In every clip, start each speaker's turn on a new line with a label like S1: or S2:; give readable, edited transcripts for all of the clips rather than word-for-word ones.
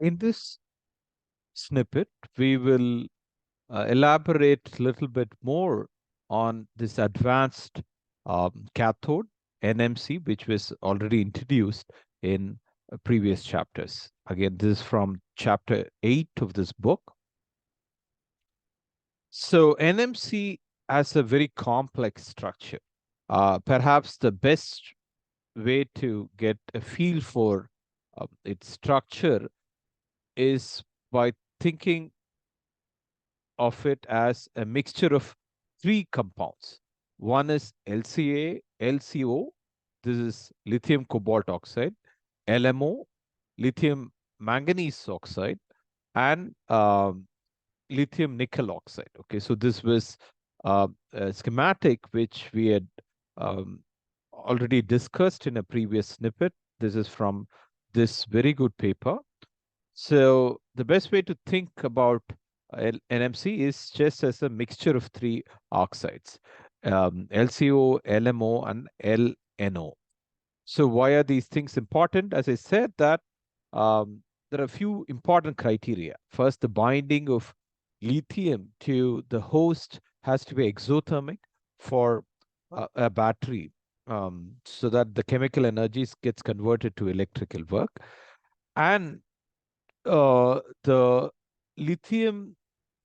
S1: in this snippet, we will elaborate a little bit more on this advanced cathode, NMC, which was already introduced in previous chapters. Again, this is from chapter 8 of this book. So NMC has a very complex structure. Perhaps the best way to get a feel for its structure is by thinking of it as a mixture of three compounds. One is LCA, LCO, this is lithium cobalt oxide, LMO, lithium manganese oxide, and lithium nickel oxide. Okay, so this was a schematic which we had already discussed in a previous snippet. This is from this very good paper. So the best way to think about NMC is just as a mixture of three oxides, LCO, LMO, and LNO. So why are these things important? As I said, that there are a few important criteria. First, the binding of lithium to the host has to be exothermic for a battery, so that the chemical energy gets converted to electrical work. And the lithium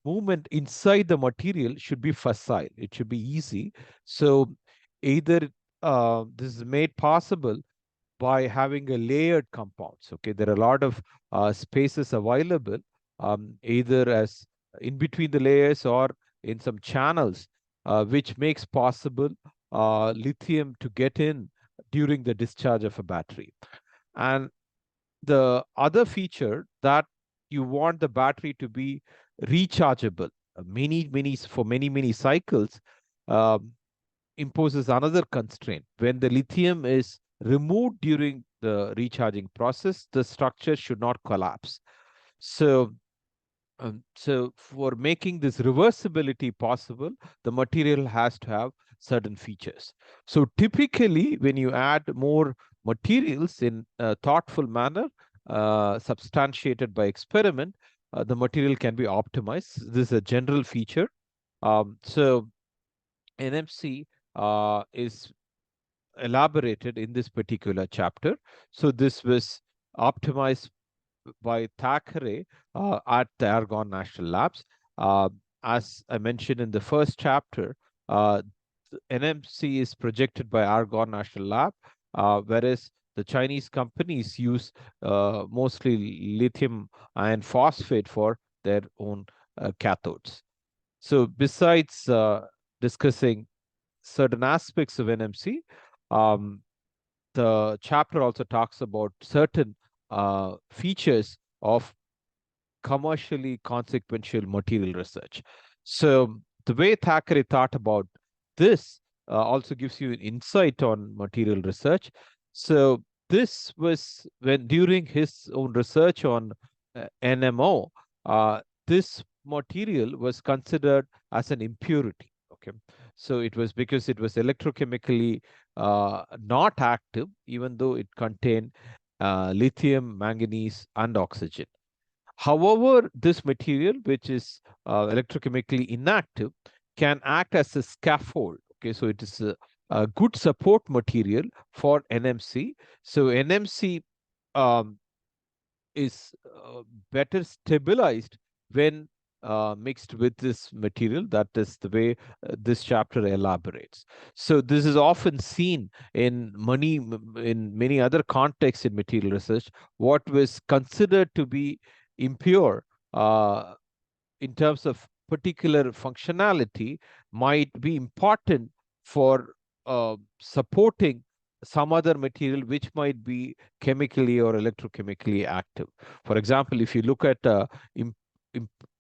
S1: movement inside the material should be facile. It should be easy. So either this is made possible by having a layered compounds. Okay, there are a lot of spaces available, either as in between the layers or in some channels, which makes possible lithium to get in during the discharge of a battery. And the other feature that you want the battery to be rechargeable many cycles, imposes another constraint. When the lithium is removed during the recharging process, the structure should not collapse. So for making this reversibility possible, the material has to have certain features. So typically, when you add more materials in a thoughtful manner, substantiated by experiment, the material can be optimized. This is a general feature. So NMC is elaborated in this particular chapter. So this was optimized by Thackeray at the Argonne National Labs. As I mentioned in the first chapter, NMC is projected by Argonne National Lab, whereas the Chinese companies use mostly lithium iron phosphate for their own cathodes. So besides discussing certain aspects of NMC, the chapter also talks about certain features of commercially consequential material research. So the way Thackeray thought about this also gives you an insight on material research. So this was when during his own research on NMO, this material was considered as an impurity. Okay, so it was because it was electrochemically not active, even though it contained lithium, manganese, and oxygen. However, this material, which is electrochemically inactive, can act as a scaffold. Okay, so it is a good support material for NMC. So NMC is better stabilized when mixed with this material. That is the way this chapter elaborates. So this is often seen in many other contexts in material research. What was considered to be impure in terms of particular functionality might be important for supporting some other material which might be chemically or electrochemically active. For example, if you look at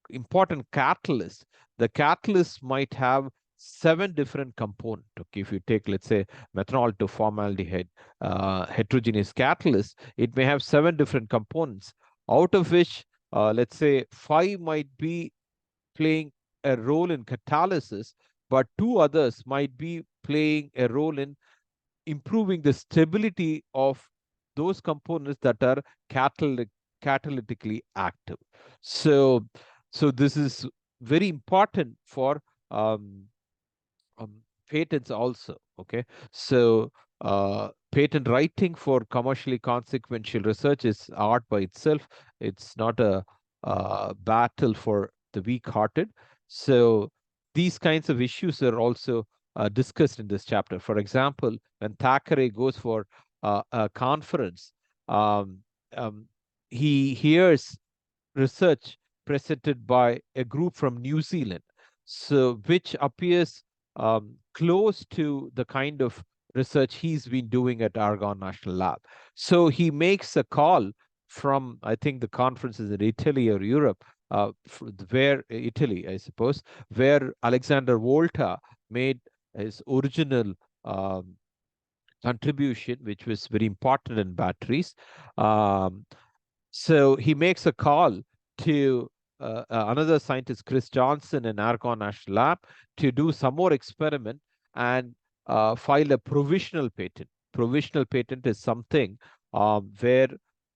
S1: important catalyst, the catalyst might have 7 different components. Okay, if you take, let's say, methanol to formaldehyde heterogeneous catalyst, it may have 7 different components, out of which, let's say, 5 might be playing a role in catalysis, but 2 others might be playing a role in improving the stability of those components that are catalytic catalytically active. So, so this is very important for um, um, patents also. Okay, so patent writing for commercially consequential research is art by itself. It's not a battle for the weak-hearted. So these kinds of issues are also discussed in this chapter. For example, when Thackeray goes for a conference, um, um, he hears research presented by a group from New Zealand, so which appears close to the kind of research he's been doing at Argonne National Lab. So he makes a call from, I think the conference is in Italy or Europe, where Italy, I suppose, where Alexander Volta made his original um, contribution, which was very important in batteries. Um, so he makes a call to another scientist, Chris Johnson, in Argonne National Lab, to do some more experiment and file a provisional patent. Provisional patent is something where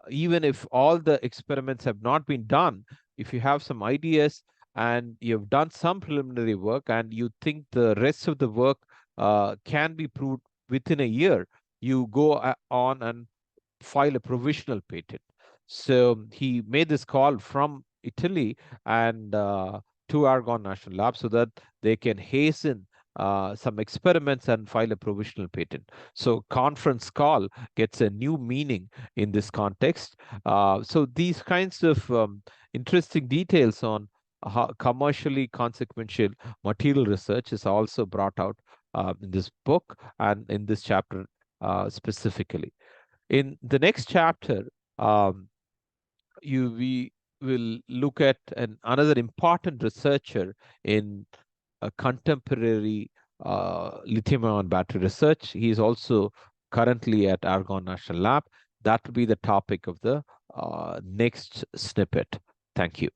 S1: even if all the experiments have not been done, if you have some ideas and you've done some preliminary work and you think the rest of the work can be proved within a year, you go on and file a provisional patent. So he made this call from Italy and to Argonne National Lab so that they can hasten some experiments and file a provisional patent. So conference call gets a new meaning in this context. So these kinds of interesting details on how commercially consequential material research is also brought out in this book and in this chapter specifically. In the next chapter, um, we will look at another important researcher in contemporary lithium-ion battery research. He is also currently at Argonne National Lab. That will be the topic of the next snippet. Thank you.